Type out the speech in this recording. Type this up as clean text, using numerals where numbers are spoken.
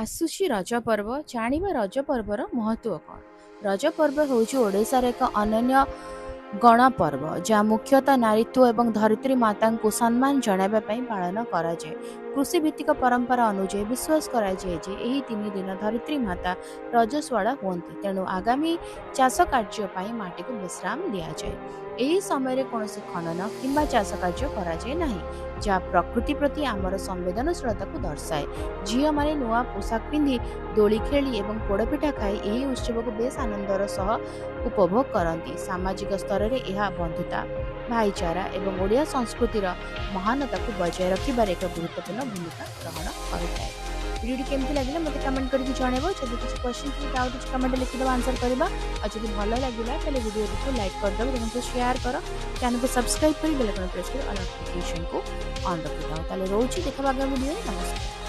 आसुची रज पर्व जानिबा रज पर्वर महत्व कौन। रज पर्व हूँ ओडार एक अनन्य गण पर्व जहाँ मुख्यतः नारीत्व एवं धरित्री माता को सम्मान जनावाई पालन कराए। कृषि भित्तिक परंपरा अनुଯାयी विश्वास कराए जे एही 3 दिन धरित्री माता रजस्वला हुअन्ति, तेणु आगामी चाष कार्य माटी को विश्राम दि जाए। एही समय कौन खनन किंबा चाष कार्य कराए नाही, जहाँ प्रकृति प्रति आमर संवेदनशीलता को दर्शाए। झील मैंने नुआ पोशाक पिंधि दोली खेली और पोड़पिठा खाई यही उत्सव को बेस आनंदर सह उपभोग करती। सामाजिक स्तर में यह बंधुता, भाईचारा और ओडिया संस्कृतिर महानता को बजाय रखिबार एक गुरुत्वपूर्ण भूमिका ग्रहण करें। वीडियो केमती लगे मत कमेंट करके जनइब। जब किसी क्वेश्चन थी डाउट अच्छे कमेंट लिखिदेव आंसर करवा। और जब भल लगे तो वीडियो को लाइक करदेव, तो शेयर कर, चैनल को सब्सक्राइब कर बेल आइकन प्रेस कर ऑल नोटिफिकेशन को ऑन रखिदेव। रोचे देखा आगामी वीडियो। नमस्कार।